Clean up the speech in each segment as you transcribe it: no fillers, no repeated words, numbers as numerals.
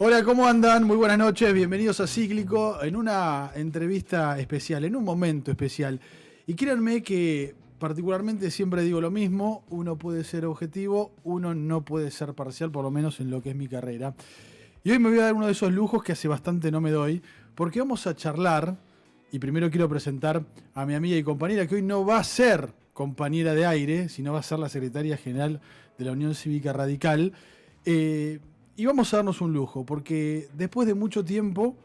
Hola, ¿cómo andan? Muy buenas noches, bienvenidos a Cíclico en una entrevista especial, en un momento especial. Y créanme que particularmente siempre digo lo mismo, uno puede ser objetivo, uno no puede ser parcial, por lo menos en lo que es mi carrera. Y hoy me voy a dar uno de esos lujos que hace bastante no me doy, porque vamos a charlar, y primero quiero presentar a mi amiga y compañera, que hoy no va a ser compañera de aire, sino va a ser la secretaria general de la Unión Cívica Radical. Y vamos a darnos un lujo, porque después de mucho tiempo,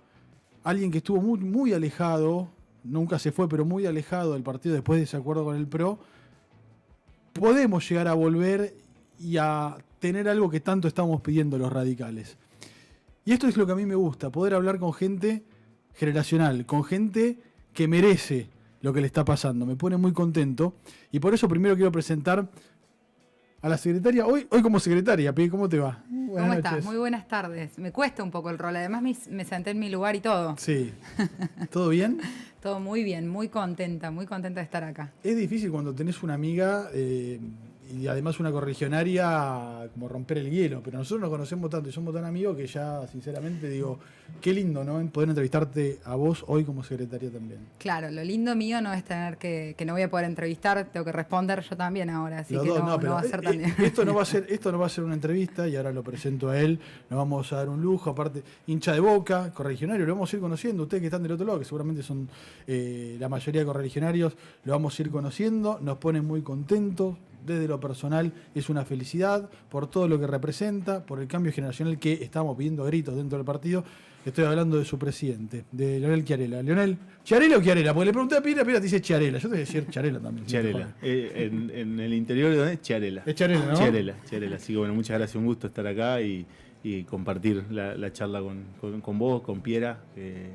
alguien que estuvo muy, muy alejado, nunca se fue, pero muy alejado del partido después de ese acuerdo con el PRO, podemos llegar a volver y a tener algo que tanto estamos pidiendo los radicales. Y esto es lo que a mí me gusta, poder hablar con gente generacional, con gente que merece lo que le está pasando. Me pone muy contento y por eso primero quiero presentar a la secretaria, hoy como secretaria. Pi, ¿cómo te va? ¿Cómo estás? Muy buenas tardes. Me cuesta un poco el rol, además me senté en mi lugar y todo. Sí. ¿Todo bien? Todo muy bien, muy contenta de estar acá. Es difícil cuando tenés una amiga y además una correligionaria como romper el hielo, pero nosotros nos conocemos tanto y somos tan amigos que ya sinceramente digo, qué lindo, ¿no? Poder entrevistarte a vos hoy como secretaria también. Claro, lo lindo mío no es tener que no voy a poder entrevistar, tengo que responder yo también ahora, así que no va a ser tan bien. Esto no va a ser una entrevista y ahora lo presento a él, nos vamos a dar un lujo, aparte hincha de Boca, correligionario, lo vamos a ir conociendo, ustedes que están del otro lado, que seguramente son la mayoría de correligionarios, lo vamos a ir conociendo, nos pone muy contentos. Desde lo personal es una felicidad por todo lo que representa, por el cambio generacional que estamos pidiendo a gritos dentro del partido. Estoy hablando de su presidente, de Leonel Chiarella. ¿Leonel Chiarella o Chiarella? Porque le pregunté a Pira te dice Chiarella. Yo te voy a decir Chiarella también. Chiarella. En el interior de donde es Chiarella. Es Chiarella, ¿no? Chiarella. Así que bueno, muchas gracias, un gusto estar acá y compartir la charla con vos, con Piera, que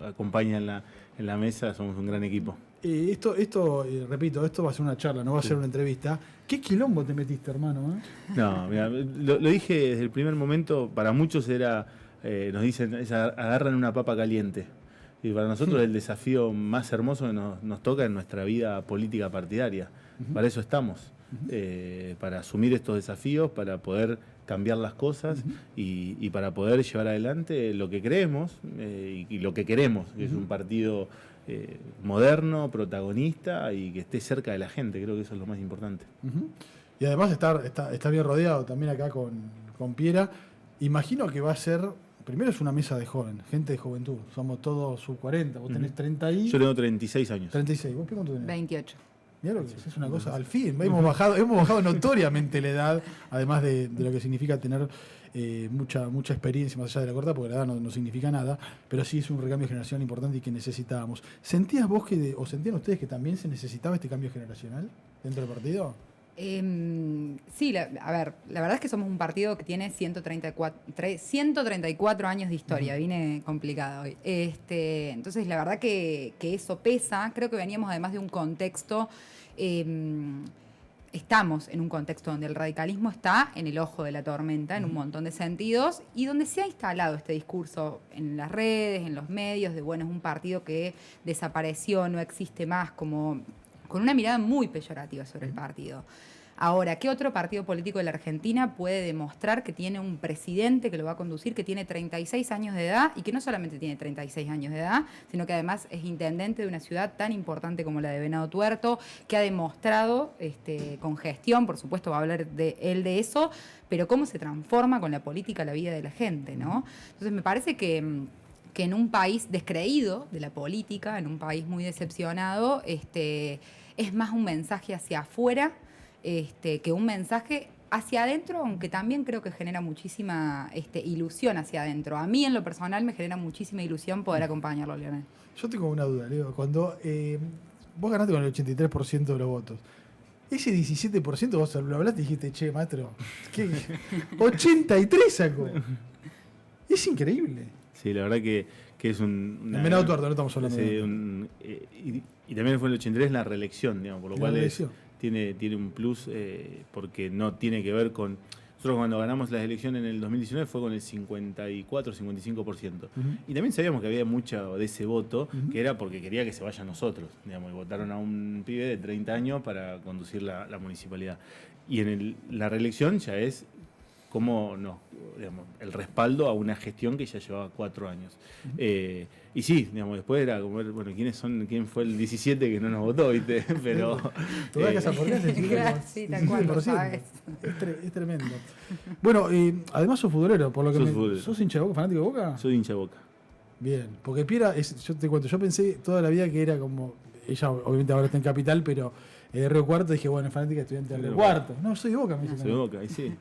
acompaña en la mesa, somos un gran equipo. Repito, esto va a ser una charla, no va a ser una entrevista. ¿Qué quilombo te metiste, hermano? No, mira, lo dije desde el primer momento, para muchos era, nos dicen, agarran una papa caliente. Y para nosotros el desafío más hermoso que nos toca en nuestra vida política partidaria. Para eso estamos, para asumir estos desafíos, para poder cambiar las cosas y para poder llevar adelante lo que creemos y lo que queremos, que es un partido moderno, protagonista y que esté cerca de la gente. Creo que eso es lo más importante. Y además está bien rodeado también acá con Piera. Imagino que va a ser, primero es una mesa de joven, gente de juventud. Somos todos sub 40, vos tenés 30 y... Yo tengo 36 años. 36, ¿vos cuánto tenés? 28. Mirá lo que es una cosa, al fin, hemos bajado notoriamente la edad, además de lo que significa tener mucha experiencia más allá de la corta, porque la edad no significa nada, pero sí es un recambio generacional importante y que necesitábamos. ¿Sentías vos o sentían ustedes que también se necesitaba este cambio generacional dentro del partido? Sí, a ver, la verdad es que somos un partido que tiene 134 años de historia, viene complicado hoy. Entonces, la verdad que eso pesa. Creo que veníamos además de un contexto, estamos en un contexto donde el radicalismo está en el ojo de la tormenta en un montón de sentidos y donde se ha instalado este discurso en las redes, en los medios, de bueno, es un partido que desapareció, no existe más, como con una mirada muy peyorativa sobre el partido. Ahora, ¿qué otro partido político de la Argentina puede demostrar que tiene un presidente que lo va a conducir, que tiene 36 años de edad y que no solamente tiene 36 años de edad, sino que además es intendente de una ciudad tan importante como la de Venado Tuerto, que ha demostrado con gestión, por supuesto va a hablar de él de eso, pero cómo se transforma con la política la vida de la gente, ¿no? Entonces me parece que en un país descreído de la política, en un país muy decepcionado, es más un mensaje hacia afuera que un mensaje hacia adentro, aunque también creo que genera muchísima ilusión hacia adentro. A mí, en lo personal, me genera muchísima ilusión poder acompañarlo, Leonel. Yo tengo una duda, Leo. Cuando vos ganaste con el 83% de los votos, ese 17% vos lo hablaste y dijiste, che, maestro, ¿qué? 83 sacó. Es increíble. Sí, la verdad que es un... En Venado Tuerto, no estamos hablando y también fue el 83 la reelección, digamos, por lo cual tiene un plus porque no tiene que ver con... Nosotros cuando ganamos las elecciones en el 2019 fue con el 54-55%. Y también sabíamos que había mucho de ese voto que era porque quería que se vayan nosotros. Digamos, y votaron a un pibe de 30 años para conducir la municipalidad. Y en la reelección ya es como el respaldo a una gestión que ya llevaba 4 años. Y sí, después era como ver, bueno, quién fue el 17 que no nos votó, ¿viste? Pero... Toda casa por casa, sí, tal cual, lo sabes. Es tremendo. Bueno, además sos futbolero, por lo que ¿sos hincha de Boca, fanático de Boca? Soy hincha de Boca. Bien, porque Piera, yo te cuento, yo pensé toda la vida que era como, ella obviamente ahora está en Capital, pero de Río Cuarto dije, bueno, es fanática estudiante de Río Cuarto. No, soy de Boca, me dice. Soy de Boca, y sí.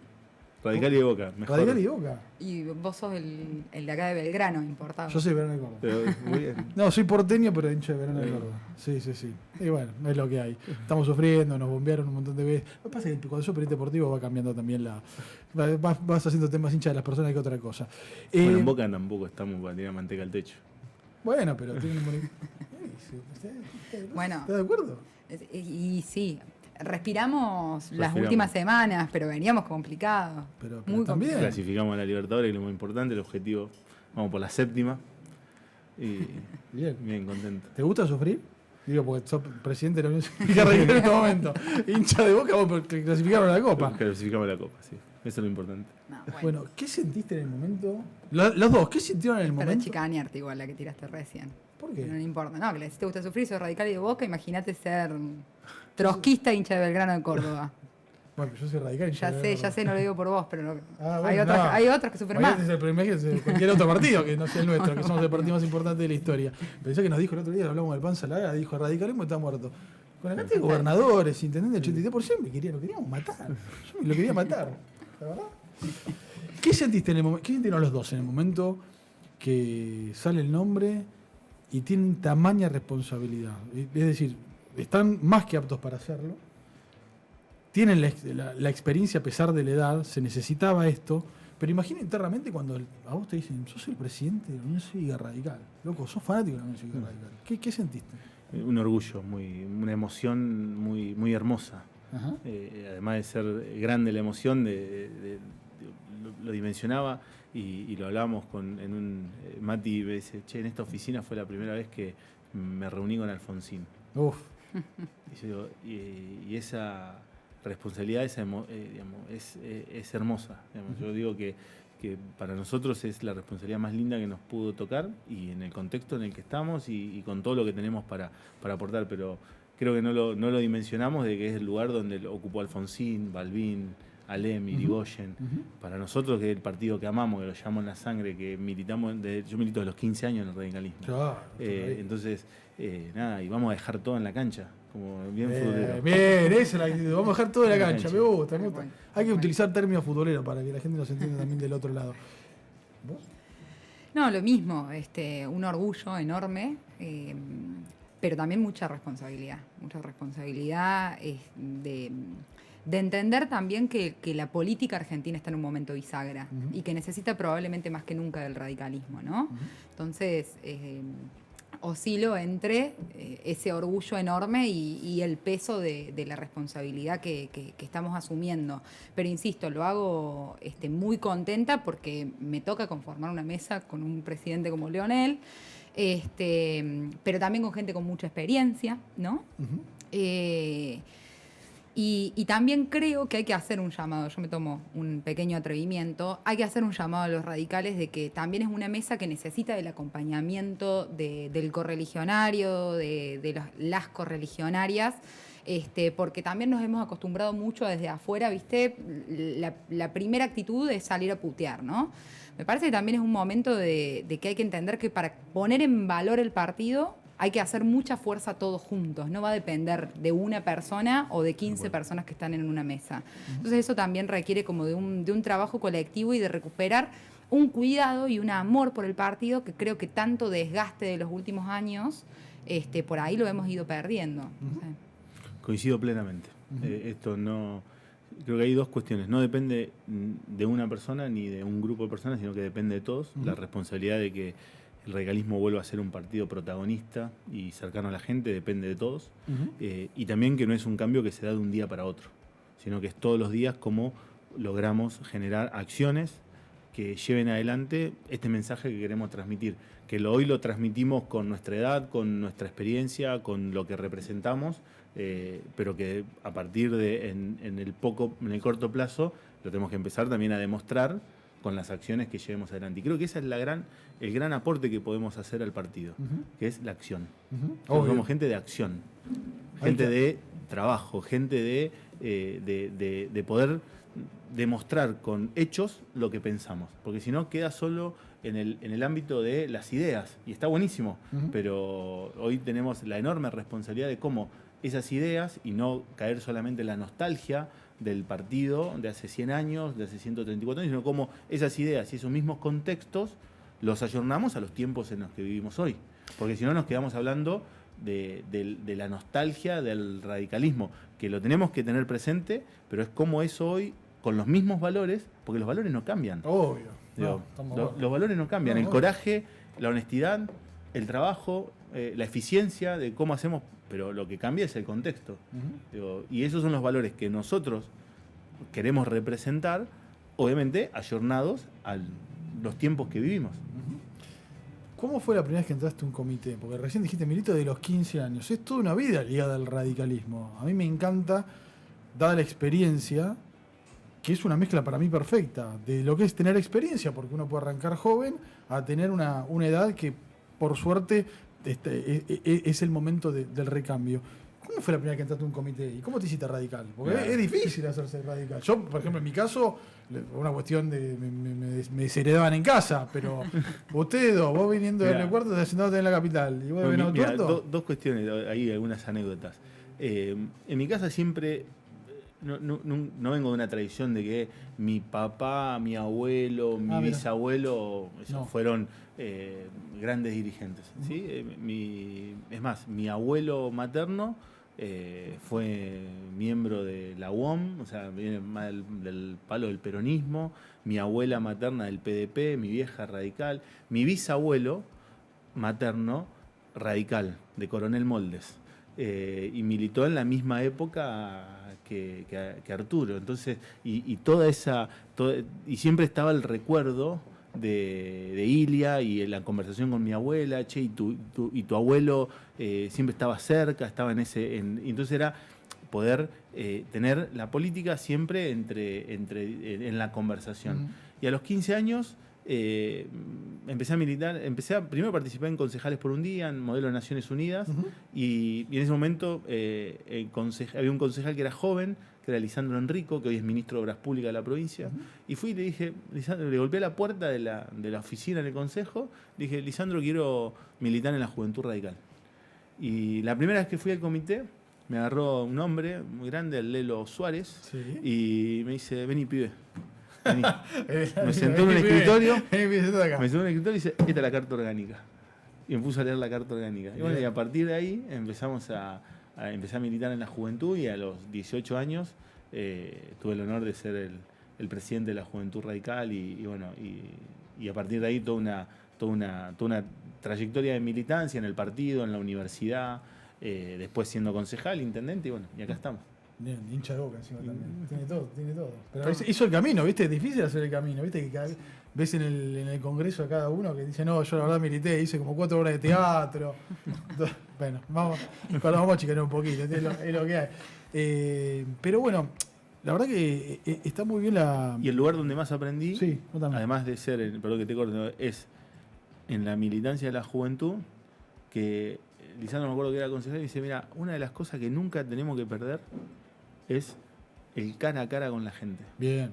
Radical y de Boca, mejor. Radical y de Boca. Y vos sos el de acá de Belgrano, importado. Yo soy Verano de Córdoba. Pero, muy bien. No, soy porteño, pero hincha de Verano de Córdoba. Sí. Y bueno, es lo que hay. Estamos sufriendo, nos bombearon un montón de veces. Lo que pasa es que cuando sos periodista deportivo va cambiando también vas haciendo temas hinchas de las personas que otra cosa. Bueno, en Boca tampoco estamos para tirar manteca al techo. Bueno, pero tienen Bueno, ¿estás de acuerdo? Y sí, respiramos las últimas semanas, pero veníamos complicados. Pero muy también. Clasificamos a la Libertadores, que es lo más importante, el objetivo. Vamos por la 7ª. Y bien contento. ¿Te gusta sufrir? Digo, porque sos presidente de la Unión Cívica Radical en este momento. Hincha de Boca, vos clasificaron a la Copa. Clasificamos a la Copa, sí. Eso es lo importante. No, bueno, ¿qué sentiste en el momento? Los dos, ¿qué sintieron en el para momento? chicanearte igual la que tiraste recién. ¿Por qué? No le importa. No, que si te gusta sufrir, sos radical y de Boca, imagínate ser trotskista hincha de Belgrano de Córdoba. Bueno, yo soy radical. Ya sé, no lo digo por vos, pero bueno, hay otros que sufren más. Imagínate cualquier otro partido que no sea el nuestro, que somos el partido más importante de la historia. Pensé que nos dijo el otro día, hablamos del Pan Salada, dijo, el radicalismo está muerto. Con la cantidad de gobernadores, intendentes, el 83%, lo queríamos matar. Yo lo quería matar, la verdad. ¿Qué sentiste en el momento? ¿Qué sintieron los dos en el momento que sale el nombre y tienen tamaña responsabilidad? Es decir, están más que aptos para hacerlo. Tienen la experiencia a pesar de la edad, se necesitaba esto, pero imagina internamente cuando a vos te dicen, sos el presidente de la Unión Cívica Radical. Loco, sos fanático de la Unión Cívica Radical. ¿Qué sentiste? Un orgullo, una emoción muy hermosa. Además de ser grande la emoción, lo dimensionaba y lo hablábamos Mati me dice, che, en esta oficina fue la primera vez que me reuní con Alfonsín. Uf. Y yo digo, y esa responsabilidad es hermosa. Yo digo que para nosotros es la responsabilidad más linda que nos pudo tocar y en el contexto en el que estamos y con todo lo que tenemos para aportar, pero creo que no lo dimensionamos de que es el lugar donde ocupó Alfonsín, Balbín, Alem, Irigoyen. Para nosotros, que es el partido que amamos, que lo llamamos en la sangre, que militamos, yo milito de los 15 años en el radicalismo. Claro, entonces, nada, y vamos a dejar todo en la cancha, como bien futbolero. Bien, esa es la actitud. Vamos a dejar todo en la cancha, me gusta. Bueno. Hay que utilizar términos futboleros para que la gente nos entienda también del otro lado. ¿Vos? No, lo mismo, un orgullo enorme, pero también mucha responsabilidad de entender también que la política argentina está en un momento bisagra y que necesita probablemente más que nunca del radicalismo, ¿no? Entonces, oscilo entre ese orgullo enorme y el peso de la responsabilidad que estamos asumiendo. Pero insisto, lo hago muy contenta porque me toca conformar una mesa con un presidente como Leonel, pero también con gente con mucha experiencia, ¿no? Y también creo que hay que hacer un llamado, yo me tomo un pequeño atrevimiento, hay que hacer un llamado a los radicales de que también es una mesa que necesita del acompañamiento del correligionario, de las correligionarias, porque también nos hemos acostumbrado mucho desde afuera, ¿viste? La primera actitud es salir a putear, ¿no? Me parece que también es un momento de que hay que entender que para poner en valor el partido hay que hacer mucha fuerza todos juntos, no va a depender de una persona o de 15 personas que están en una mesa. Entonces eso también requiere como de un trabajo colectivo y de recuperar un cuidado y un amor por el partido que creo que tanto desgaste de los últimos años, por ahí lo hemos ido perdiendo. No sé. Coincido plenamente. Esto no... Creo que hay dos cuestiones. No depende de una persona ni de un grupo de personas, sino que depende de todos. La responsabilidad de que el radicalismo vuelva a ser un partido protagonista y cercano a la gente depende de todos. Y también que no es un cambio que se da de un día para otro, sino que es todos los días cómo logramos generar acciones que lleven adelante este mensaje que queremos transmitir. Que hoy lo transmitimos con nuestra edad, con nuestra experiencia, con lo que representamos, pero que a partir de en el corto plazo lo tenemos que empezar también a demostrar con las acciones que llevemos adelante. Y creo que ese es el gran aporte que podemos hacer al partido, que es la acción. Nosotros somos gente de acción, gente de trabajo, gente de poder demostrar con hechos lo que pensamos. Porque si no, queda solo en el ámbito de las ideas. Y está buenísimo, pero hoy tenemos la enorme responsabilidad de cómo esas ideas, y no caer solamente en la nostalgia del partido de hace 100 años, de hace 134 años, sino cómo esas ideas y esos mismos contextos los ayornamos a los tiempos en los que vivimos hoy. Porque si no, nos quedamos hablando de la nostalgia del radicalismo, que lo tenemos que tener presente, pero es como eso hoy, con los mismos valores, porque los valores no cambian. Obvio. Digo, los valores no cambian. El coraje, la honestidad, el trabajo, la eficiencia de cómo hacemos, pero lo que cambia es el contexto. Digo, y esos son los valores que nosotros queremos representar, obviamente ayornados a los tiempos que vivimos. ¿Cómo fue la primera vez que entraste a un comité? Porque recién dijiste, milito de los 15 años. Es toda una vida ligada al radicalismo. A mí me encanta, dada la experiencia, que es una mezcla para mí perfecta, de lo que es tener experiencia, porque uno puede arrancar joven, a tener una edad que, por suerte, es el momento del recambio. ¿Cómo fue la primera vez que entraste a un comité? ¿Y cómo te hiciste radical? Porque es difícil hacerse radical. Yo, por ejemplo, en mi caso, una cuestión de me desheredaban en casa, pero ustedes dos, vos viniendo del cuarto, te sentándote en la capital, y vos de Venado Tuerto. Dos cuestiones, hay algunas anécdotas. En mi casa siempre, no vengo de una tradición de que mi papá, mi abuelo, mi bisabuelo fueron grandes dirigentes. ¿Sí? Es más, mi abuelo materno fue miembro de la UOM, o sea, viene más del palo del peronismo. Mi abuela materna del PDP, mi vieja radical. Mi bisabuelo materno radical, de Coronel Moldes. Y militó en la misma época que Arturo. Entonces, y y siempre estaba el recuerdo de Ilia y la conversación con mi abuela, che, y tu abuelo siempre estaba cerca, estaba entonces era poder tener la política siempre en la conversación. Y a los 15 años empecé a militar, primero participé en Concejales por un Día, en Modelo de Naciones Unidas, y en ese momento había un concejal que era joven, que era Lisandro Enrico, que hoy es ministro de Obras Públicas de la provincia, y fui y le dije, Lisandro, le golpeé la puerta de la oficina en el consejo, le dije, Lisandro, quiero militar en la Juventud Radical. Y la primera vez que fui al comité, me agarró un hombre muy grande, el Lelo Suárez, y me dice, vení, pibe. Me senté en un escritorio, y dice, esta es la carta orgánica. Y me puse a leer la carta orgánica. Y bueno, y a partir de ahí empezamos empecé a militar en la juventud, y a los 18 años tuve el honor de ser el presidente de la Juventud Radical, y a partir de ahí toda una trayectoria de militancia en el partido, en la universidad, después siendo concejal, intendente, y acá estamos. Bien, hincha de Boca encima también. Tiene todo. Pero hizo el camino, ¿viste? Es difícil hacer el camino, ¿viste? Que cada vez ves en el congreso a cada uno que dice, no, yo la verdad milité, hice como 4 horas de teatro. Bueno, vamos a chicanear un poquito, es lo que hay. Pero bueno, la verdad que está muy bien la... Y el lugar donde más aprendí, sí, además de ser, perdón que te corte, es en la militancia de la juventud, que Lisandro, me acuerdo que era concejal, y dice, mira, una de las cosas que nunca tenemos que perder es el cara a cara con la gente. Bien.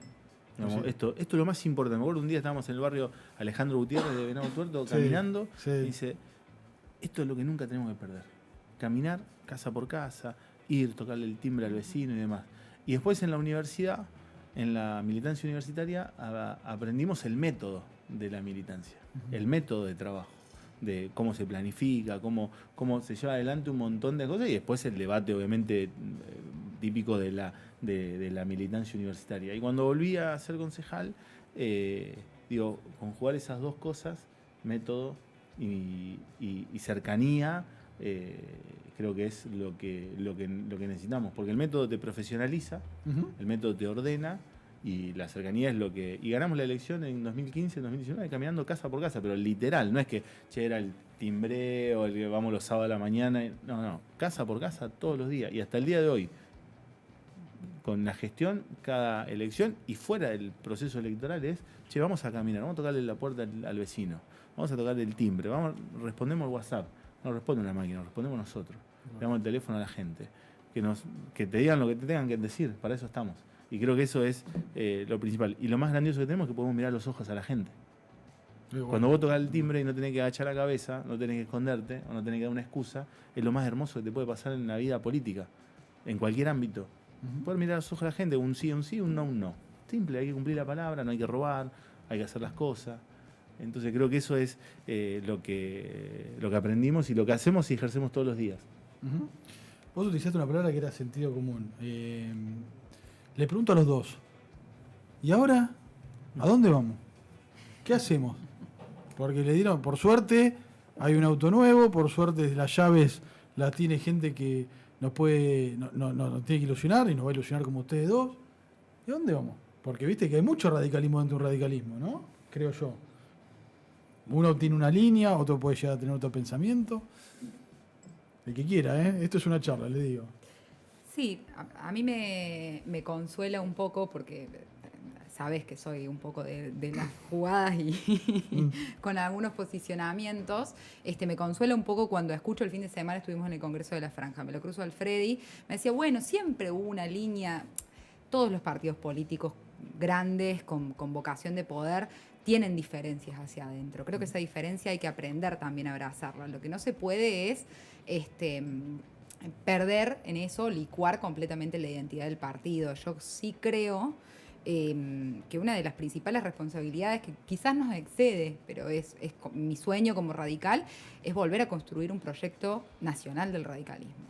Digamos, esto es lo más importante. Me acuerdo un día estábamos en el barrio Alejandro Gutiérrez de Venado Tuerto caminando, y dice, esto es lo que nunca tenemos que perder. Caminar casa por casa, ir, tocarle el timbre al vecino y demás. Y después en la universidad, en la militancia universitaria, aprendimos el método de la militancia, el método de trabajo, de cómo se planifica, cómo se lleva adelante un montón de cosas, y después el debate, obviamente, típico de la militancia universitaria. Y cuando volví a ser concejal, conjugar esas dos cosas, método y cercanía, creo que es lo que necesitamos, porque el método te profesionaliza, el método te ordena, y la cercanía es lo que... Y ganamos la elección en 2015, 2019, caminando casa por casa, pero literal, no es que era el timbreo, el que vamos los sábados a la mañana, no, casa por casa todos los días, y hasta el día de hoy. con la gestión, cada elección y fuera del proceso electoral es, che, vamos a caminar, vamos a tocarle la puerta al vecino, vamos a tocarle el timbre, respondemos el WhatsApp, no responde una máquina, respondemos nosotros, le damos el teléfono a la gente, que te digan lo que te tengan que decir, para eso estamos. Y creo que eso es lo principal. Y lo más grandioso que tenemos es que podemos mirar los ojos a la gente. Bueno. Cuando vos tocas el timbre y no tenés que agachar la cabeza, no tenés que esconderte, o no tenés que dar una excusa, es lo más hermoso que te puede pasar en la vida política, en cualquier ámbito. Poder mirar a los ojos a la gente, un sí, un no. Simple, hay que cumplir la palabra, no hay que robar, hay que hacer las cosas. Entonces creo que eso es lo que aprendimos y lo que hacemos y ejercemos todos los días. Vos utilizaste una palabra que era sentido común. Le pregunto a los dos, ¿y ahora a dónde vamos? ¿Qué hacemos? Porque le dieron, por suerte, hay un auto nuevo, por suerte las llaves las tiene gente que nos tiene que ilusionar y nos va a ilusionar como ustedes dos. ¿Y a dónde vamos? Porque viste que hay mucho radicalismo dentro de un radicalismo, ¿no? Creo yo. Uno tiene una línea, otro puede llegar a tener otro pensamiento. El que quiera, ¿eh? Esto es una charla, le digo. Sí, a mí me consuela un poco porque sabes que soy un poco de las jugadas y con algunos posicionamientos. Me consuela un poco cuando escucho el fin de semana, estuvimos en el Congreso de la Franja, me lo cruzo al Freddy, me decía, bueno, siempre hubo una línea, todos los partidos políticos grandes con vocación de poder tienen diferencias hacia adentro. Creo que esa diferencia hay que aprender también a abrazarla. Lo que no se puede es perder en eso, licuar completamente la identidad del partido. Yo sí creo que una de las principales responsabilidades que quizás nos excede, pero es mi sueño como radical, es volver a construir un proyecto nacional del radicalismo.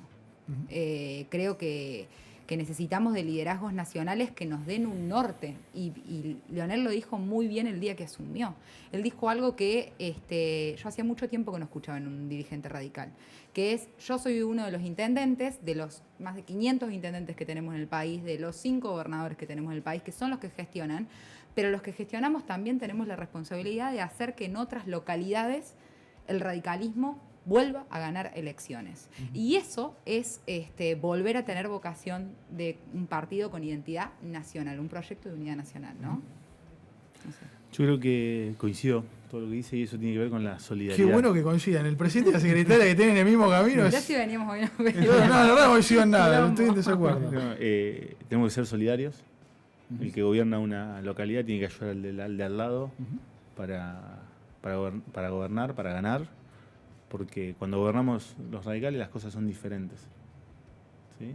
Creo que necesitamos de liderazgos nacionales que nos den un norte. Y Leonel lo dijo muy bien el día que asumió. Él dijo algo que yo hacía mucho tiempo que no escuchaba en un dirigente radical, que es, yo soy uno de los intendentes, de los más de 500 intendentes que tenemos en el país, de los 5 gobernadores que tenemos en el país, que son los que gestionan, pero los que gestionamos también tenemos la responsabilidad de hacer que en otras localidades el radicalismo vuelva a ganar elecciones. Y eso es volver a tener vocación de un partido con identidad nacional, un proyecto de unidad nacional, ¿no? No sé. Yo creo que coincido todo lo que dice y eso tiene que ver con la solidaridad. Qué bueno que coincidan. El presidente y la secretaria que tienen el mismo camino. Ya si veníamos hoy. No, la verdad no coincido en nada, no estoy en desacuerdo. No, tenemos que ser solidarios. El que gobierna una localidad tiene que ayudar al de al lado para gobernar, para ganar. Porque cuando gobernamos los radicales las cosas son diferentes. ¿Sí?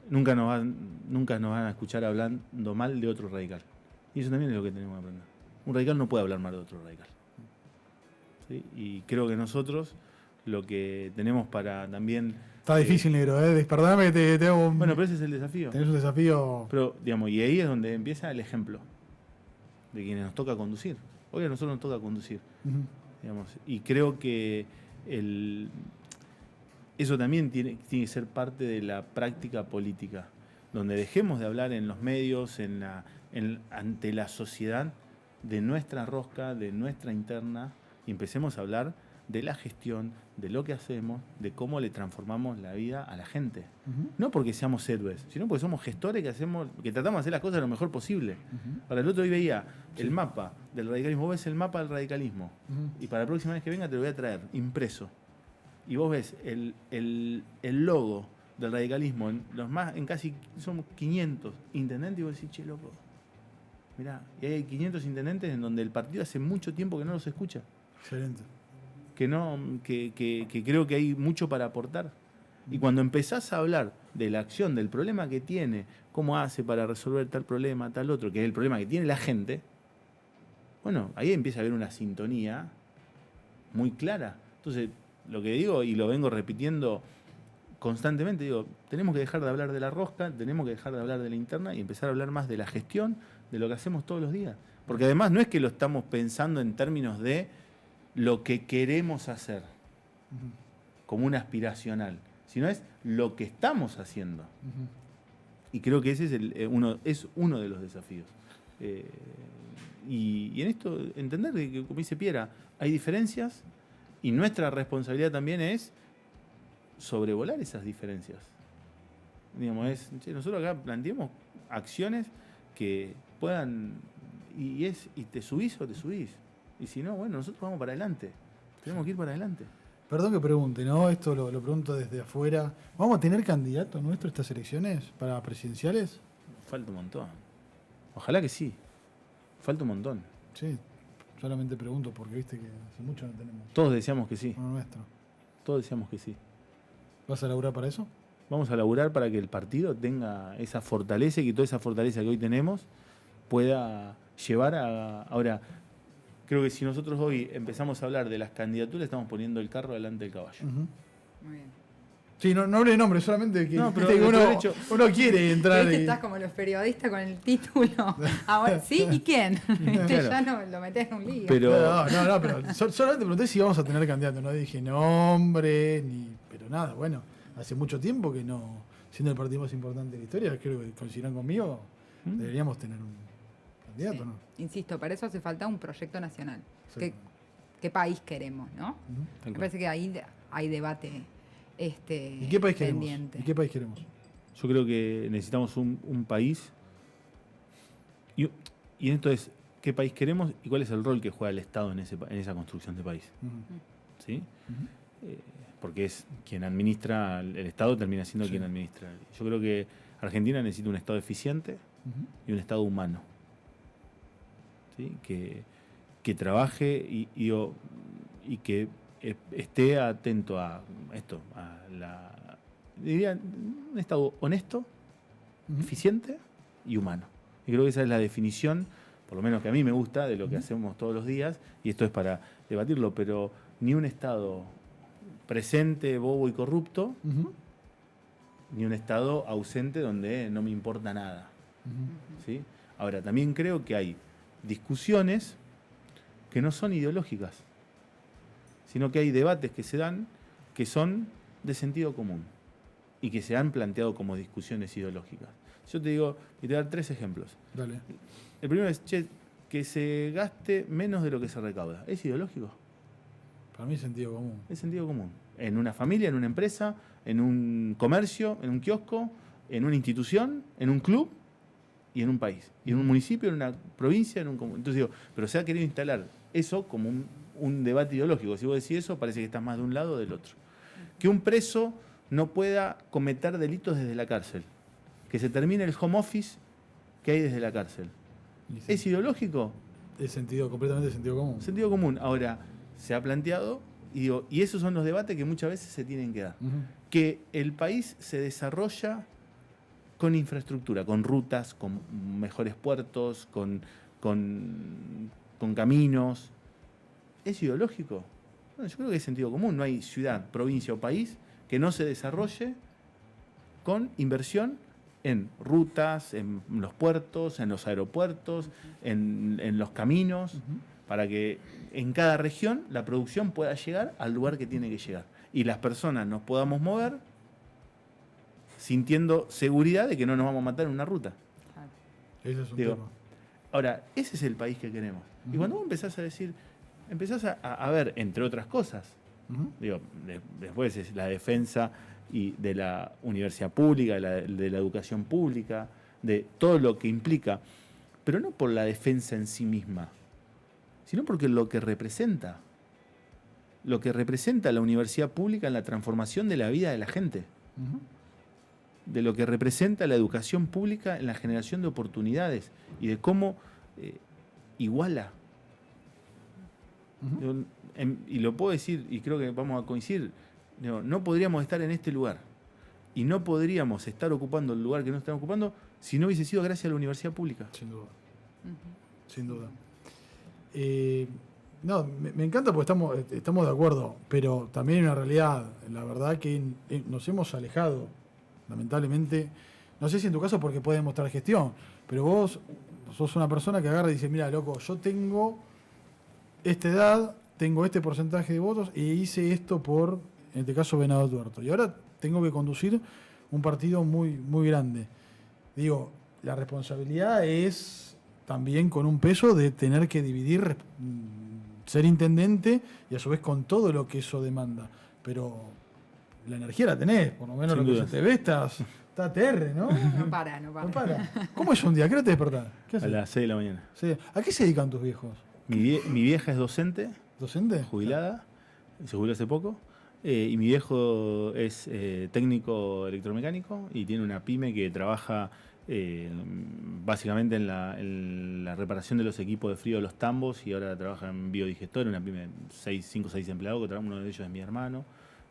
Nunca nos van a escuchar hablando mal de otro radical. Y eso también es lo que tenemos que aprender. Un radical no puede hablar mal de otro radical. ¿Sí? Y creo que nosotros lo que tenemos para también... Está difícil, negro, perdóname que te hago un... Bueno, pero ese es el desafío. Tenés un desafío... Pero, digamos, y ahí es donde empieza el ejemplo de quienes nos toca conducir. Hoy a nosotros nos toca conducir. Digamos, y creo que eso también tiene que ser parte de la práctica política, donde dejemos de hablar en los medios, ante la sociedad, de nuestra rosca, de nuestra interna, y empecemos a hablar de la gestión, de lo que hacemos, de cómo le transformamos la vida a la gente. No porque seamos héroes, sino porque somos gestores que tratamos de hacer las cosas lo mejor posible. Para el otro día veía el mapa del radicalismo, vos ves el mapa del radicalismo, y para la próxima vez que venga te lo voy a traer impreso. Y vos ves el logo del radicalismo, en casi somos 500 intendentes, y vos decís, che, loco, mirá, y hay 500 intendentes en donde el partido hace mucho tiempo que no los escucha. Excelente. Que creo que hay mucho para aportar. Y cuando empezás a hablar de la acción, del problema que tiene, cómo hace para resolver tal problema, tal otro, que es el problema que tiene la gente, bueno, ahí empieza a haber una sintonía muy clara. Entonces, lo que digo, y lo vengo repitiendo constantemente, digo, tenemos que dejar de hablar de la rosca, tenemos que dejar de hablar de la interna y empezar a hablar más de la gestión, de lo que hacemos todos los días. Porque además no es que lo estamos pensando en términos de lo que queremos hacer, como un aspiracional, sino es lo que estamos haciendo. Y creo que ese es uno de los desafíos. Y en esto, entender que, como dice Piera, hay diferencias y nuestra responsabilidad también es sobrevolar esas diferencias. Digamos, che, nosotros acá planteemos acciones que puedan, y te subís o te subís. Y si no, bueno, nosotros vamos para adelante. Tenemos que ir para adelante. Perdón que pregunte, ¿no? Esto lo pregunto desde afuera. ¿Vamos a tener candidato nuestro estas elecciones para presidenciales? Falta un montón. Ojalá que sí. Falta un montón. Sí, solamente pregunto porque viste que hace mucho no tenemos Todos deseamos que sí. uno nuestro. Todos deseamos que sí. ¿Vas a laburar para eso? Vamos a laburar para que el partido tenga esa fortaleza y que toda esa fortaleza que hoy tenemos pueda llevar a... Ahora, creo que si nosotros hoy empezamos a hablar de las candidaturas, estamos poniendo el carro delante del caballo. Ujú. Muy bien. Sí, no hable de nombre, solamente que No, pero viste que lo uno, he hecho. uno quiere entrar ¿Viste? y... Estás como los periodistas con el título. Ahora, ¿sí? ¿Y quién? Claro. Ya no lo metés en un lío. Pero No, pero solamente pregunté si íbamos a tener candidato. No dije nombre, pero nada, bueno, hace mucho tiempo que no, siendo el partido más importante de la historia, creo que coincidirán conmigo, deberíamos tener un candidato, Sí. ¿no? Insisto, para eso hace falta un proyecto nacional. Sí. ¿Qué país queremos, no? Ujú. Tal Me cual. parece que ahí hay debate ¿Y qué país queremos? pendiente. ¿Y qué país queremos? yo creo que necesitamos un país. Y esto es qué país queremos y cuál es el rol que juega el Estado en esa construcción de país. Ujú. ¿Sí? Ujú. Porque es quien administra, el Estado termina siendo Sí. quien administra. Yo creo que Argentina necesita un Estado eficiente Ujú. y un Estado humano. ¿Sí? Que trabaje y que esté atento a esto, diría, un Estado honesto, Ujú. eficiente y humano. Y creo que esa es la definición, por lo menos que a mí me gusta, de lo que hacemos todos los días, y esto es para debatirlo, pero ni un Estado presente, bobo y corrupto, Ujú. ni un Estado ausente donde no me importa nada. Ujú. ¿Sí? Ahora, también creo que hay discusiones que no son ideológicas, sino que hay debates que se dan que son de sentido común y que se han planteado como discusiones ideológicas. Yo te digo, y te voy a dar 3 ejemplos. Dale. El primero es, che, que se gaste menos de lo que se recauda. ¿Es ideológico? Para mí es sentido común. Es sentido común. En una familia, en una empresa, en un comercio, en un kiosco, en una institución, en un club y en un país. Y en un municipio, en una provincia, en un común. Entonces digo, pero se ha querido instalar eso como un debate ideológico. Si vos decís eso, parece que estás más de un lado o del otro. Que un preso no pueda cometer delitos desde la cárcel. Que se termine el home office que hay desde la cárcel. Y sí, ¿Es ideológico? es completamente sentido común. Sentido común. Ahora, se ha planteado, y digo, y esos son los debates que muchas veces se tienen que dar. Ujú. Que el país se desarrolla con infraestructura, con rutas, con mejores puertos, con caminos. ¿Es ideológico? Bueno, yo creo que es sentido común. No hay ciudad, provincia o país que no se desarrolle con inversión en rutas, en los puertos, en los aeropuertos, en los caminos, Ujú. para que en cada región la producción pueda llegar al lugar que tiene que llegar. Y las personas nos podamos mover sintiendo seguridad de que no nos vamos a matar en una ruta. Claro. Ese es un Digo, tema. Ahora, ese es el país que queremos. Y Ujú. cuando vos empezás a decir, empezás a ver, entre otras cosas, Ujú. digo, después es la defensa y de la universidad pública, de la educación pública, de todo lo que implica, pero no por la defensa en sí misma, sino porque lo que representa la universidad pública en la transformación de la vida de la gente, Ujú. de lo que representa la educación pública en la generación de oportunidades y de cómo iguala. Ujú. Digo, y lo puedo decir, y creo que vamos a coincidir, digo, no podríamos estar en este lugar y no podríamos estar ocupando el lugar que no están ocupando si no hubiese sido gracias a la universidad pública. Sin duda, Ujú. sin duda. No, me encanta porque estamos de acuerdo, pero también hay una realidad. La verdad que nos hemos alejado, lamentablemente. No sé si en tu caso porque puedes demostrar gestión, pero vos sos una persona que agarra y dice, mira, loco, yo tengo esta edad, tengo este porcentaje de votos e hice esto por, en este caso, Venado Tuerto. Y ahora tengo que conducir un partido muy, muy grande. Digo, la responsabilidad es también con un peso de tener que dividir, ser intendente y a su vez con todo lo que eso demanda. Pero la energía la tenés, por lo menos Sin lo que dudas. se te ve, está TR, ¿no? No para, no para. No para. ¿Cómo es un día? ¿A qué hora te despertás? ¿Qué A haces? las 6 de la mañana. Sí. ¿A qué se dedican tus viejos? Mi vieja es docente, ¿Docente? jubilada, se jubiló hace poco. Y mi viejo es técnico electromecánico y tiene una pyme que trabaja básicamente en la reparación de los equipos de frío de los tambos, y ahora trabaja en biodigestor, una pyme de 5 o 6 empleados, que uno de ellos es mi hermano.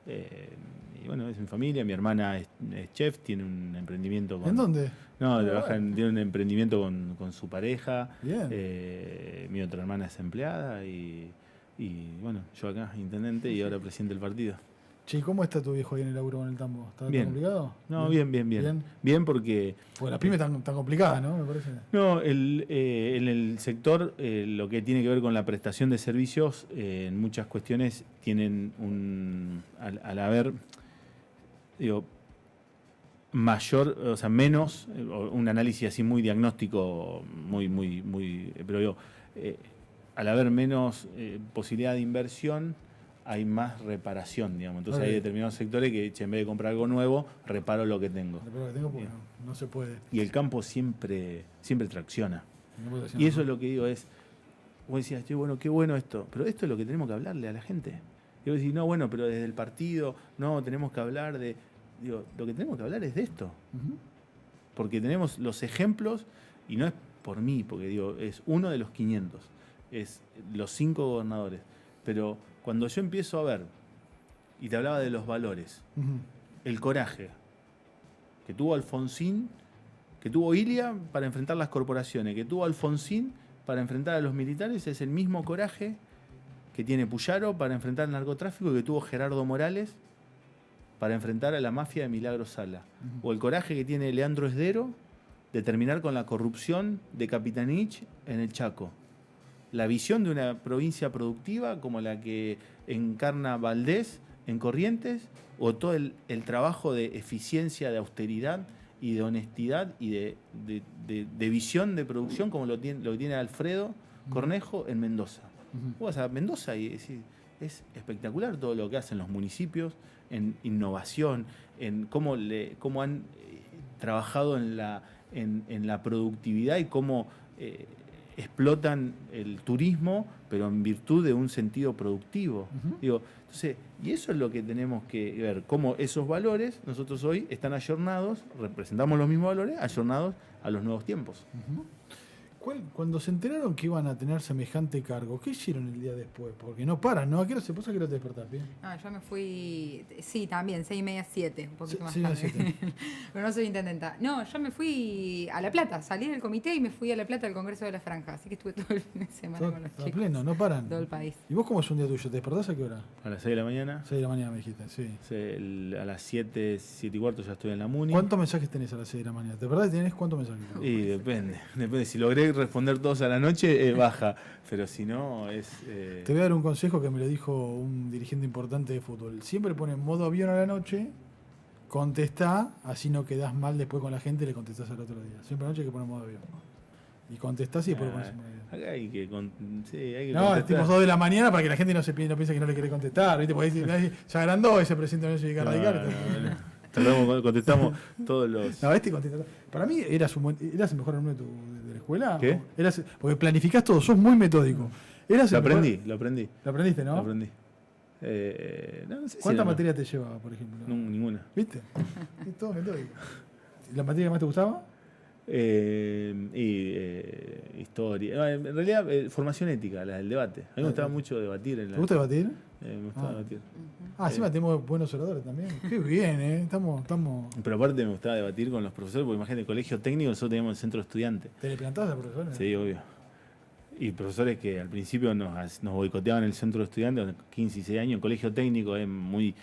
Y bueno, es mi familia. Mi hermana es chef, tiene un emprendimiento con... ¿En dónde? No, tiene un emprendimiento con su pareja. Bien. Mi otra hermana es empleada y bueno, yo acá, intendente, y ahora presidente del partido. Che, ¿cómo está tu viejo ahí en el laburo con el tambo? ¿Está Bien. complicado? No, bien. Bien porque... Porque la pyme está complicada, ¿no? Me parece. No, en el sector lo que tiene que ver con la prestación de servicios, en muchas cuestiones tienen al haber, digo, mayor, o sea, menos, un análisis así muy diagnóstico, pero digo, al haber menos posibilidad de inversión, hay más reparación, digamos. Entonces hay determinados sectores que, en vez de comprar algo nuevo, reparo lo que tengo. Reparo lo que tengo porque no se puede. Y el campo siempre tracciona. No puede ser, Y eso ¿no? es lo que digo es, vos decías, che, bueno, qué bueno esto, pero esto es lo que tenemos que hablarle a la gente. Y vos decís, no, bueno, pero desde el partido, no, tenemos que hablar de... Digo, lo que tenemos que hablar es de esto. Ujú. Porque tenemos los ejemplos, y no es por mí, porque digo, es uno de los 500, es los 5 gobernadores. Pero cuando yo empiezo a ver, y te hablaba de los valores, Ujú. el coraje que tuvo Alfonsín, que tuvo Ilia para enfrentar las corporaciones, que tuvo Alfonsín para enfrentar a los militares, es el mismo coraje que tiene Puyaro para enfrentar el narcotráfico, y que tuvo Gerardo Morales para enfrentar a la mafia de Milagro Sala. O el coraje que tiene Leandro Esdero de terminar con la corrupción de Capitanich en el Chaco. La visión de una provincia productiva como la que encarna Valdés en Corrientes, o todo el trabajo de eficiencia, de austeridad y de honestidad y de visión de producción como lo que tiene Alfredo Cornejo en Mendoza. Vos vas a Mendoza y decís, es espectacular todo lo que hacen los municipios en innovación, en cómo han trabajado en la productividad y cómo explotan el turismo, pero en virtud de un sentido productivo. Digo, entonces, y eso es lo que tenemos que ver, cómo esos valores nosotros hoy están ayornados, representamos los mismos valores, ayornados a los nuevos tiempos. Cuando se enteraron que iban a tener semejante cargo, ¿qué hicieron el día después? Porque no paran, ¿no? ¿A qué hora se pasa? ¿A qué hora te despertás, bien? No, yo me fui, sí, también, 6:30, 7, un poquito más 6:30, tarde. Pero no soy intendenta. No, yo me fui a La Plata, salí del comité y me fui a La Plata al Congreso de la Franja. Así que estuve todo el fin de semana con los Está chicos. pleno, no paran. Todo el país. ¿Y vos cómo es un día tuyo? ¿Te despertás a qué hora? A las 6 de la mañana, 6 de la mañana me dijiste, sí. a las 7, 7 y cuarto ya estoy en la MUNI. ¿Cuántos mensajes tenés a las 6 de la mañana? ¿De verdad tenés cuántos mensajes? Y depende. Si logré responder todos a la noche, baja. Pero si no, es... Te voy a dar un consejo que me lo dijo un dirigente importante de fútbol. Siempre ponen modo avión a la noche, contestá, así no quedás mal después con la gente y le contestás al otro día. Siempre a la noche hay que poner modo avión. Y contestás y después pones modo avión. Acá hay que, hay que No, contestar. es tipo 2 de la mañana para que la gente no piense que no le quiere contestar. ¿Viste? Porque dice, se agrandó ese presidente de la Nación Radical. Contestamos todos los... No, contesta. Para mí eras el mejor alumno de la escuela. ¿Qué? Porque planificás todo, sos muy metódico. Lo aprendí. Lo aprendiste, ¿no? Lo aprendí. No sé si ¿Cuántas era- materias te llevaba, por ejemplo? No, ninguna. ¿Viste? Es todo metódico. ¿La materia que más te gustaba? Historia. En realidad, formación ética, la del debate. A mí me gustaba mucho debatir. ¿Te gusta debatir? Me gustaba debatir. Encima tenemos buenos oradores también. Qué bien, ¿eh? Estamos... Pero aparte me gustaba debatir con los profesores, porque imagínate, el colegio técnico, nosotros teníamos el centro de estudiantes. ¿Te le plantás a profesores? Sí, obvio. Y profesores que al principio nos boicoteaban el centro de estudiantes, 15 y 16 años, el colegio técnico es muy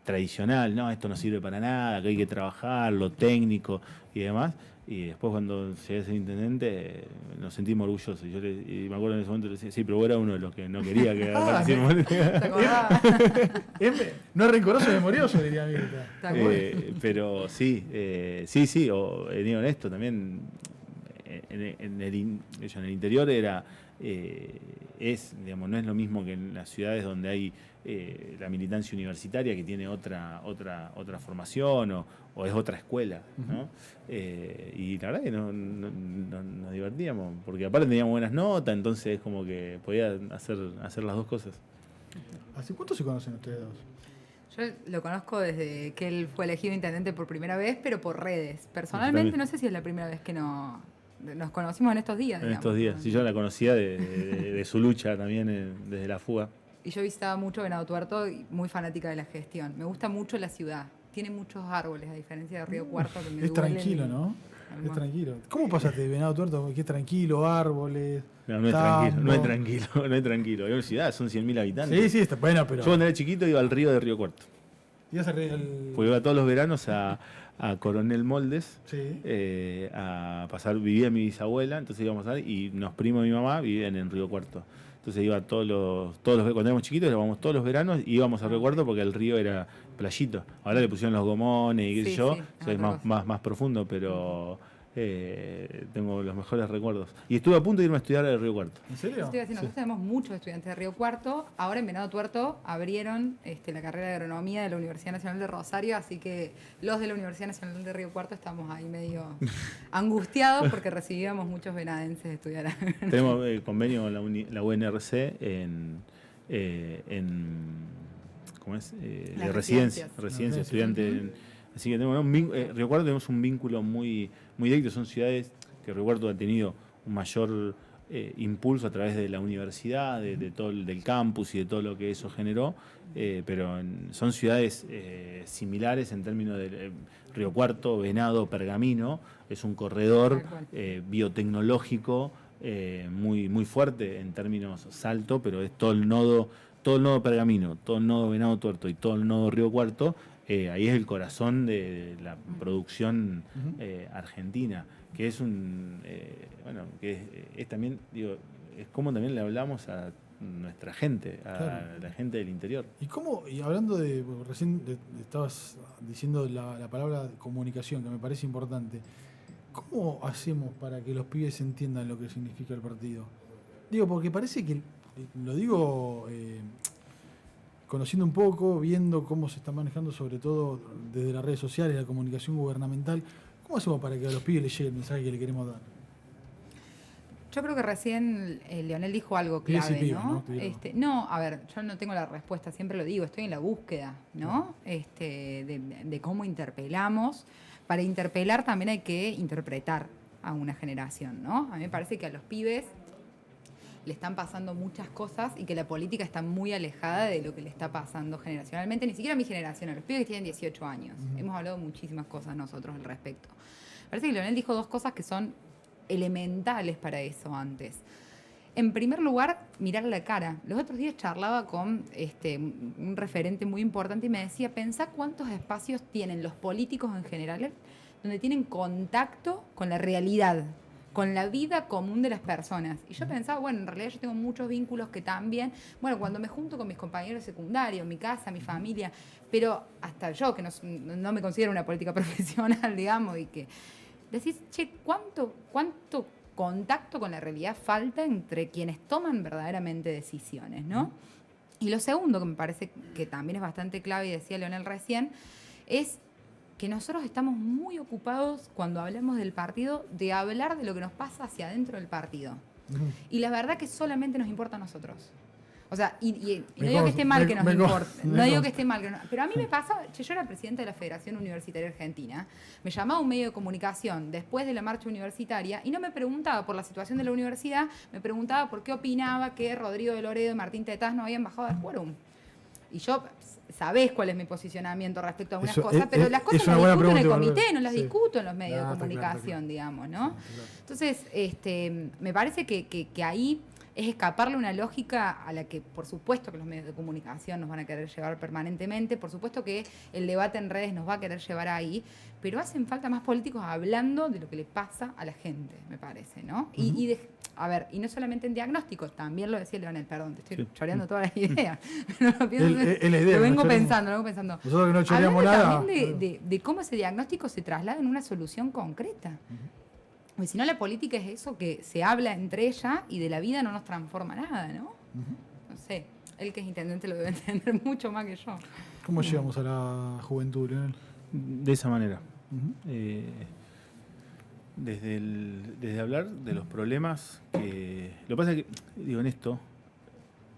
tradicional, no, esto no sirve para nada, que hay que trabajar, lo técnico y demás. Y después cuando llegué a ser intendente nos sentimos orgullosos. Y me acuerdo en ese momento le decía, sí, pero vos eras uno de los que no quería que apareciéramos. ¿Te acordás? No es rencoroso, es memorioso, diría mi hija. ¿Te acuerdas? Pero sí, o en honesto también, en el interior era digamos, no es lo mismo que en las ciudades donde hay la militancia universitaria, que tiene otra formación o es otra escuela, ¿no? Y la verdad que nos divertíamos, porque aparte teníamos buenas notas, entonces como que podía hacer las dos cosas. ¿Hace cuánto se conocen ustedes dos? Yo lo conozco desde que él fue elegido intendente por primera vez, pero por redes. Personalmente no sé si es la primera vez que nos conocimos en estos días. En estos días. Sí, yo la conocía de su lucha también desde la fuga. Y yo visitaba mucho Venado Tuerto y muy fanática de la gestión. Me gusta mucho la ciudad. Tiene muchos árboles, a diferencia de Río Cuarto, que me Es tranquilo, ¿no? Es tranquilo. ¿Cómo pasaste de Venado Tuerto? Que es tranquilo, árboles. No es tranquilo, no es tranquilo, no es tranquilo. Hay una ciudad, son 100.000 habitantes. Sí, está bueno, pero. Yo cuando era chiquito iba al río de Río Cuarto. ¿Ibas a Porque iba todos los veranos a Coronel Moldes, Sí. a pasar, vivía mi bisabuela, entonces íbamos a y unos primos de mi mamá vivían en Río Cuarto. Entonces iba todos los cuando éramos chiquitos, íbamos todos los veranos y íbamos a Río Cuarto porque el río era playito. Ahora le pusieron los gomones y qué sé yo, es más profundo, pero tengo los mejores recuerdos. Y estuve a punto de irme a estudiar al Río Cuarto. ¿En serio? Nosotros tenemos muchos estudiantes de Río Cuarto. Ahora en Venado Tuerto abrieron la carrera de agronomía de la Universidad Nacional de Rosario, así que los de la Universidad Nacional de Río Cuarto estamos ahí medio angustiados porque recibíamos muchos venadenses de estudiar. Tenemos convenio con la UNRC ¿cómo es? De residencia estudiante. Así que tenemos Río Cuarto tenemos un vínculo muy directo. Son ciudades que Río Cuarto ha tenido un mayor impulso a través de la universidad, de todo del campus y de todo lo que eso generó, pero son ciudades similares en términos de Río Cuarto, Venado, Pergamino. Es un corredor biotecnológico muy fuerte en términos Salto, pero es todo el nodo Pergamino, todo el nodo Venado Tuerto y todo el nodo Río Cuarto. Ahí es el corazón de la producción argentina, que es es también, digo, es como también le hablamos a nuestra gente, a la gente del interior. Y hablando recién estabas diciendo la palabra comunicación, que me parece importante. ¿Cómo hacemos para que los pibes entiendan lo que significa el partido? Digo, porque parece que, lo digo conociendo un poco, viendo cómo se está manejando, sobre todo desde las redes sociales, la comunicación gubernamental, ¿cómo hacemos para que a los pibes les llegue el mensaje que le queremos dar? Yo creo que recién Leonel dijo algo clave, pibe, ¿no? ¿no? A ver, yo no tengo la respuesta, siempre lo digo, estoy en la búsqueda, ¿no? De cómo interpelamos. Para interpelar también hay que interpretar a una generación, ¿no? A mí me parece que a los pibes le están pasando muchas cosas y que la política está muy alejada de lo que le está pasando generacionalmente, ni siquiera a mi generación, a los pibes que tienen 18 años. Hemos hablado muchísimas cosas nosotros al respecto. Parece que Leonel dijo dos cosas que son elementales para eso antes. En primer lugar, mirar la cara. Los otros días charlaba con un referente muy importante y me decía, pensá cuántos espacios tienen los políticos en general donde tienen contacto con la realidad, con la vida común de las personas. Y yo pensaba, bueno, en realidad yo tengo muchos vínculos que también, bueno, cuando me junto con mis compañeros secundarios, mi casa, mi familia, pero hasta yo, que no me considero una política profesional, digamos, y que decís, che, ¿cuánto contacto con la realidad falta entre quienes toman verdaderamente decisiones, ¿no? Y lo segundo, que me parece que también es bastante clave, y decía Leonel recién, es que nosotros estamos muy ocupados cuando hablamos del partido de hablar de lo que nos pasa hacia adentro del partido. Y la verdad que solamente nos importa a nosotros. O sea, y no digo que esté mal que nos importe, no digo que esté mal que no, pero a mí me pasa, yo era presidenta de la Federación Universitaria Argentina, me llamaba un medio de comunicación después de la marcha universitaria y no me preguntaba por la situación de la universidad, me preguntaba por qué opinaba que Rodrigo de Loredo y Martín Tetaz no habían bajado del quórum. Y yo, sabés cuál es mi posicionamiento respecto a algunas cosas, pero las cosas las discuto en el comité, no las discuto en los medios de comunicación, digamos, ¿no? Entonces, me parece que ahí es escaparle una lógica a la que, por supuesto, que los medios de comunicación nos van a querer llevar permanentemente, por supuesto que el debate en redes nos va a querer llevar ahí, pero hacen falta más políticos hablando de lo que le pasa a la gente, me parece, ¿no? A ver, y no solamente en diagnósticos, también lo decía Leonel, perdón, te estoy choreando todas las ideas. Lo vengo pensando. Nosotros que no choreamos nada. También de cómo ese diagnóstico se traslada en una solución concreta. Porque si no, la política es eso que se habla entre ella y de la vida no nos transforma nada, ¿no? No sé, él que es intendente lo debe entender mucho más que yo. ¿Cómo llegamos a la juventud, Leonel? De esa manera. Desde hablar de los problemas que... Lo que pasa es que, digo, en esto,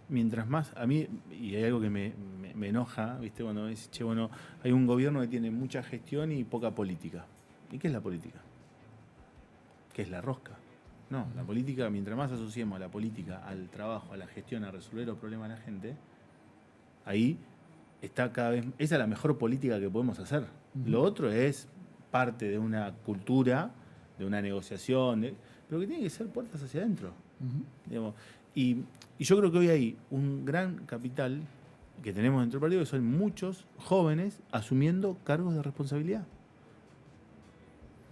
mientras más... A mí, y hay algo que me enoja, ¿viste? Cuando dice, che, bueno, hay un gobierno que tiene mucha gestión y poca política. ¿Y qué es la política? ¿Qué es la rosca? No, la política, mientras más asociemos a la política, al trabajo, a la gestión, a resolver los problemas de la gente, ahí está cada vez... Esa es la mejor política que podemos hacer. Lo otro es parte de una cultura, de una negociación, pero que tiene que ser puertas hacia adentro. Digamos. Y yo creo que hoy hay un gran capital que tenemos dentro del partido, que son muchos jóvenes asumiendo cargos de responsabilidad.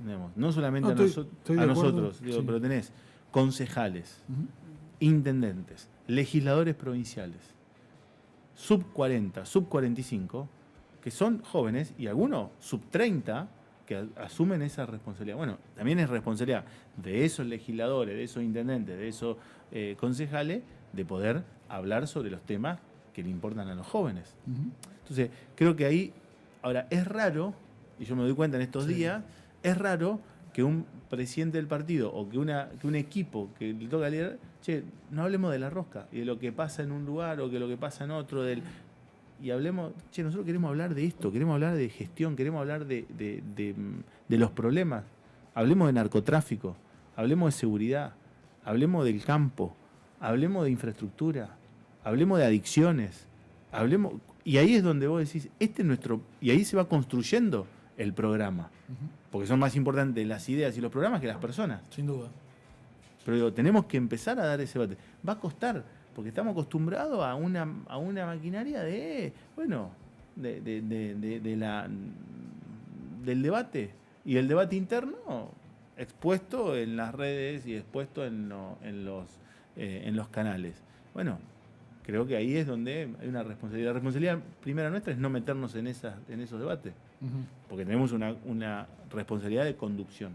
Digamos, no solamente estoy a de nosotros, acuerdo, digo, sí. pero tenés concejales, intendentes, legisladores provinciales, sub 40, sub 45, que son jóvenes y algunos sub 30 que asumen esa responsabilidad. Bueno, también es responsabilidad de esos legisladores, de esos intendentes, de esos concejales, de poder hablar sobre los temas que le importan a los jóvenes. Entonces, creo que ahí, ahora, es raro, y yo me doy cuenta en estos días, es raro que un presidente del partido o que un equipo que le toca liderar, che, no hablemos de la rosca y de lo que pasa en un lugar o que lo que pasa en otro, y hablemos, che, nosotros queremos hablar de esto, queremos hablar de gestión, queremos hablar de los problemas, hablemos de narcotráfico, hablemos de seguridad, hablemos del campo, hablemos de infraestructura, hablemos de adicciones, hablemos, y ahí es donde vos decís, este es nuestro, y ahí se va construyendo el programa, porque son más importantes las ideas y los programas que las personas. Sin duda. Pero digo, tenemos que empezar a dar ese debate. Va a costar, porque estamos acostumbrados a una maquinaria del debate. Y el debate interno expuesto en las redes y expuesto en los canales. Bueno, creo que ahí es donde hay una responsabilidad. La responsabilidad primera nuestra es no meternos en esos debates, porque tenemos una responsabilidad de conducción.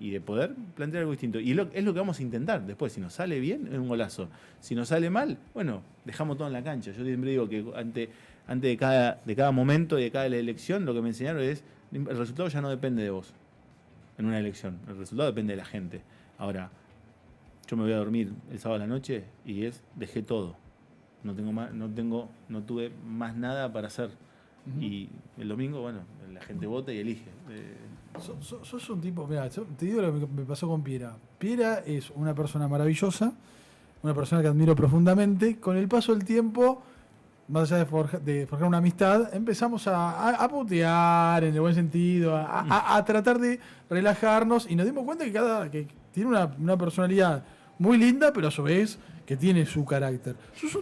Y de poder plantear algo distinto. Y es lo que vamos a intentar. Después, si nos sale bien, es un golazo. Si nos sale mal, bueno, dejamos todo en la cancha. Yo siempre digo que antes de cada momento y de cada elección, lo que me enseñaron es, el resultado ya no depende de vos en una elección. El resultado depende de la gente. Ahora, yo me voy a dormir el sábado a la noche y dejé todo. No tuve más nada para hacer. Y el domingo, bueno, la gente vota y elige. Sos un tipo, mira, te digo lo que me pasó con Piera. Piera es una persona maravillosa, una persona que admiro profundamente. Con el paso del tiempo, más allá de forjar una amistad, empezamos a putear en el buen sentido, a tratar de relajarnos y nos dimos cuenta que tiene una personalidad muy linda, pero a su vez que tiene su carácter. ¿Sos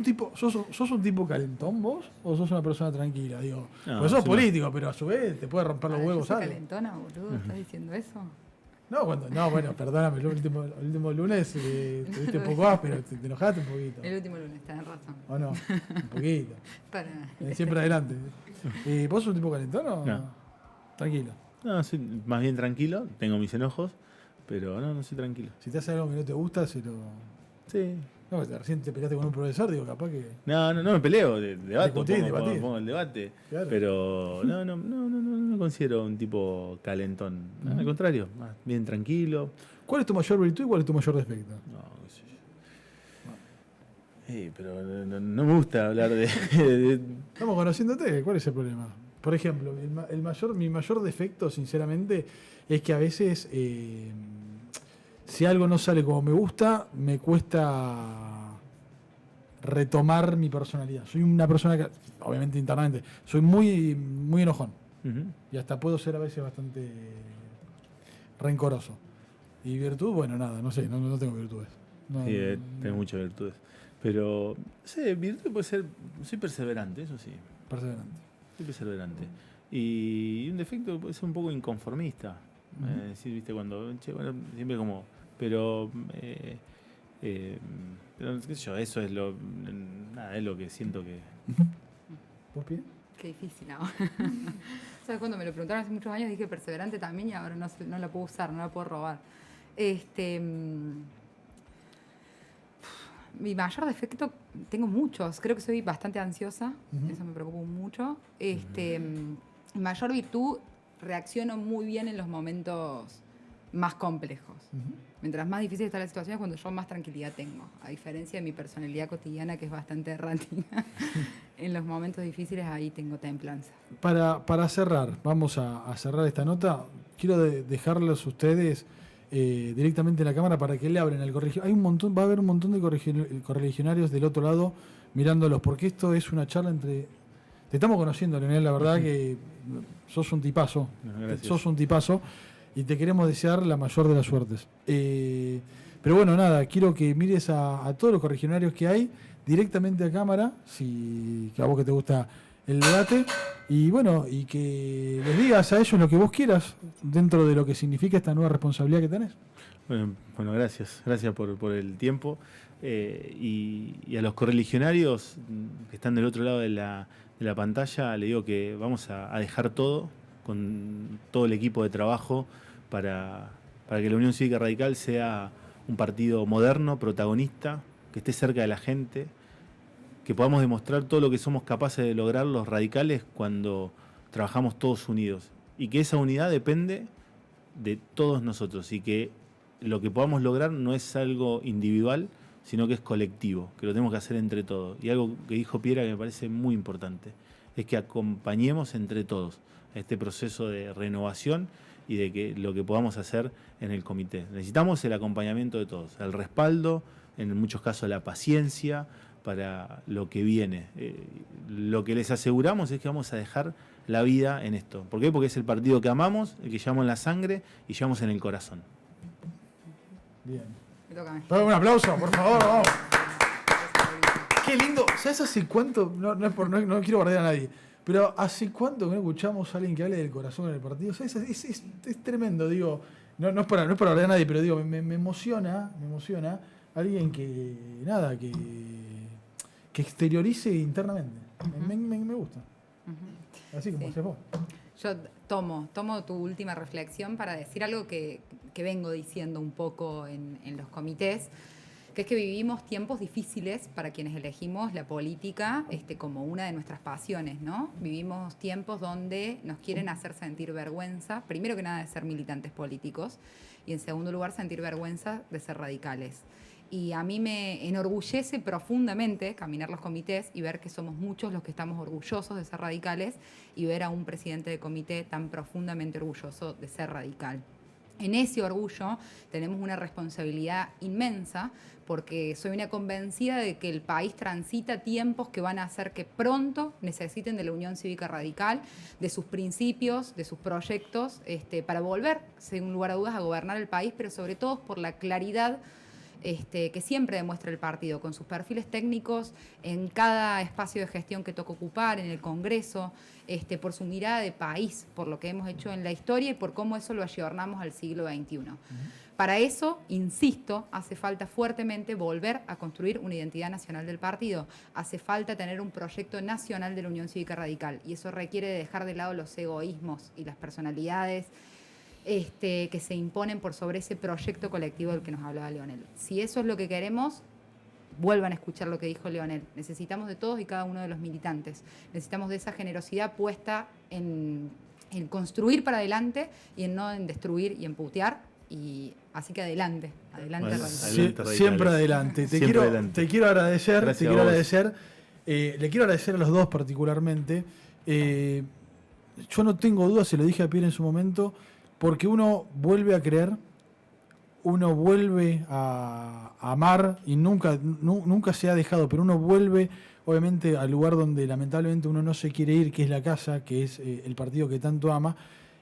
un tipo calentón vos o sos una persona tranquila? Digo, No, porque sos sí, político, pero a su vez te puede romper los huevos ¿Sos algo. calentona, boludo? ¿Estás diciendo eso? No, bueno, perdóname, el último lunes tuviste un poco áspero, te enojaste un poquito. El último lunes, tenés razón. ¿O no? Un poquito. Para. Siempre adelante. ¿Vos sos un tipo calentón o No. Tranquilo? No, soy más bien tranquilo, tengo mis enojos, pero no soy tranquilo. Si te hace algo que no te gusta, se lo... Sí. No, recién te peleaste con un profesor, digo, capaz que... No me peleo, debato, Debatí. pongo el debate. Claro. Pero no me considero un tipo calentón. Al contrario, más bien tranquilo. ¿Cuál es tu mayor virtud y cuál es tu mayor defecto? No, qué sé yo. Pero no me gusta hablar de Estamos conociéndote, ¿cuál es el problema? Por ejemplo, mi mayor defecto, sinceramente, es que a veces, si algo no sale como me gusta, me cuesta retomar mi personalidad. Soy una persona que, obviamente internamente, soy muy, muy enojón. Y hasta puedo ser a veces bastante rencoroso. Y virtud, bueno, nada, no sé, no tengo virtudes. No, Sí, tengo muchas virtudes. Pero, no sé, virtud puede ser, soy perseverante, eso sí. Perseverante. Soy perseverante. Y un defecto puede ser un poco inconformista. Es decir, viste, cuando, siempre como, pero qué sé yo, eso es lo que siento que... ¿Vos, Pie? Qué difícil ahora. ¿Sabes? Cuando me lo preguntaron hace muchos años dije perseverante también y ahora no la puedo usar, no la puedo robar. Mi mayor defecto, tengo muchos, creo que soy bastante ansiosa, eso me preocupa mucho. Mi mayor virtud, reacciono muy bien en los momentos más complejos. Mientras más difícil está la situación es cuando yo más tranquilidad tengo, a diferencia de mi personalidad cotidiana que es bastante errática. En los momentos difíciles ahí tengo templanza. Para cerrar, vamos a cerrar esta nota. Quiero dejarles a ustedes directamente en la cámara para que le abren al correligionario. Va a haber un montón de correligionarios del otro lado mirándolos, porque esto es una charla entre... Te estamos conociendo, Leonel, la verdad que sos un tipazo. Gracias. Sos un tipazo y te queremos desear la mayor de las suertes. Pero bueno, nada, quiero que mires a todos los correligionarios que hay directamente a cámara, que a vos que te gusta el debate, y bueno, y que les digas a ellos lo que vos quieras dentro de lo que significa esta nueva responsabilidad que tenés. Bueno, gracias por el tiempo. Y a los correligionarios que están del otro lado de la pantalla, le digo que vamos a dejar todo, con todo el equipo de trabajo, para que la Unión Cívica Radical sea un partido moderno, protagonista, que esté cerca de la gente, que podamos demostrar todo lo que somos capaces de lograr los radicales cuando trabajamos todos unidos. Y que esa unidad depende de todos nosotros y que lo que podamos lograr no es algo individual, sino que es colectivo, que lo tenemos que hacer entre todos. Y algo que dijo Piera que me parece muy importante, es que acompañemos entre todos a este proceso de renovación y de que lo que podamos hacer en el comité. Necesitamos el acompañamiento de todos, el respaldo, en muchos casos la paciencia para lo que viene. Lo que les aseguramos es que vamos a dejar la vida en esto. ¿Por qué? Porque es el partido que amamos, el que llevamos en la sangre y llevamos en el corazón. Bien. Me toca a mí. Un aplauso, por favor, vamos. Qué lindo. ¿Sabes hace cuánto? No quiero bardear a nadie. Pero ¿hace cuánto que no escuchamos a alguien que hable del corazón en el partido? O sea, es tremendo, digo. No es para bardear a nadie, pero digo, me emociona alguien que exteriorice internamente. Me gusta. Así como haces vos. Yo tomo tu última reflexión para decir algo que vengo diciendo un poco en los comités, que es que vivimos tiempos difíciles para quienes elegimos la política como una de nuestras pasiones, ¿no? Vivimos tiempos donde nos quieren hacer sentir vergüenza, primero que nada de ser militantes políticos, y en segundo lugar sentir vergüenza de ser radicales. Y a mí me enorgullece profundamente caminar los comités y ver que somos muchos los que estamos orgullosos de ser radicales y ver a un presidente de comité tan profundamente orgulloso de ser radical. En ese orgullo tenemos una responsabilidad inmensa porque soy una convencida de que el país transita tiempos que van a hacer que pronto necesiten de la Unión Cívica Radical, de sus principios, de sus proyectos, para volver, sin lugar a dudas, a gobernar el país, pero sobre todo por la claridad que siempre demuestra el partido, con sus perfiles técnicos en cada espacio de gestión que toca ocupar, en el Congreso, por su mirada de país, por lo que hemos hecho en la historia y por cómo eso lo ayornamos al siglo XXI. Para eso, insisto, hace falta fuertemente volver a construir una identidad nacional del partido. Hace falta tener un proyecto nacional de la Unión Cívica Radical y eso requiere dejar de lado los egoísmos y las personalidades que se imponen por sobre ese proyecto colectivo del que nos hablaba Leonel. Si eso es lo que queremos, vuelvan a escuchar lo que dijo Leonel. Necesitamos de todos y cada uno de los militantes. Necesitamos de esa generosidad puesta en construir para adelante y no en destruir y en putear. Y así que adelante. Siempre adelante. Te quiero agradecer. Le quiero agradecer a los dos particularmente. Yo no tengo dudas, se lo dije a Pierre en su momento, porque uno vuelve a creer, uno vuelve a amar y nunca se ha dejado, pero uno vuelve obviamente al lugar donde lamentablemente uno no se quiere ir, que es la casa, que es el partido que tanto ama.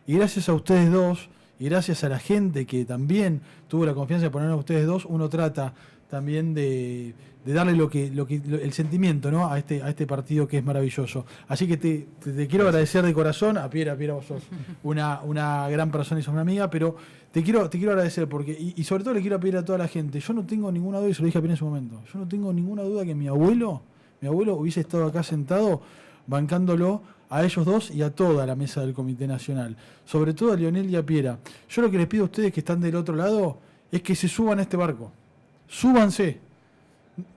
Y gracias a ustedes dos y gracias a la gente que también tuvo la confianza de poner a ustedes dos, uno trata también de darle el sentimiento, ¿no? a este partido que es maravilloso. Así que te quiero agradecer de corazón. A Piera, vos sos una gran persona y sos una amiga, pero te quiero agradecer porque y sobre todo le quiero pedir a toda la gente. Yo no tengo ninguna duda, y se lo dije a Piera en su momento, yo no tengo ninguna duda que mi abuelo hubiese estado acá sentado bancándolo a ellos dos y a toda la mesa del Comité Nacional, sobre todo a Lionel y a Piera. Yo lo que les pido a ustedes que están del otro lado es que se suban a este barco. Súbanse,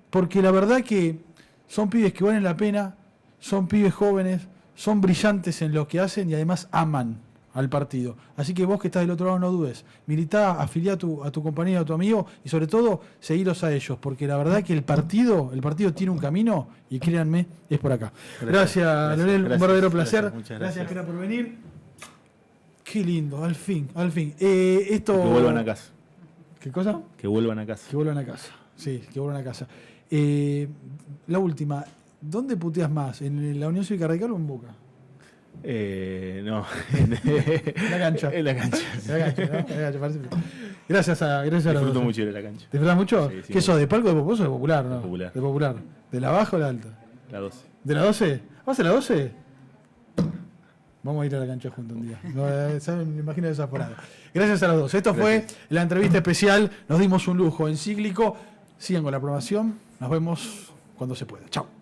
porque la verdad que son pibes que valen la pena, son pibes jóvenes, son brillantes en lo que hacen y además aman al partido. Así que vos que estás del otro lado no dudes, militá, afiliá a tu compañero, a tu amigo y sobre todo seguilos a ellos, porque la verdad que el partido tiene un camino y créanme, es por acá. Gracias Leonel, un verdadero placer. Muchas Gracias gracias. por venir. Qué lindo, al fin. Que vuelvan a casa. ¿Qué cosa? Que vuelvan a casa. Que vuelvan a casa. Sí, que vuelvan a casa. La última, ¿dónde puteas más? ¿En la Unión Cívica Radical o en Boca? No. La cancha. En la cancha. La cancha, ¿no? La cancha, parece. Gracias a los Disfruto dos. mucho ir a la cancha. ¿Te disfrutas mucho? Sí, sí, ¿Qué sos, de palco de Poposo o de popular? ¿No? De popular. De popular. ¿De la baja o la alta? La 12. ¿De la 12? ¿Vas a la 12? Vamos a ir a la cancha juntos un día. No, ¿saben? Me imagino desaforado. Gracias a los dos. Esto fue la entrevista especial. Nos dimos un lujo en Cíclico. Sigan con la programación. Nos vemos cuando se pueda. Chao.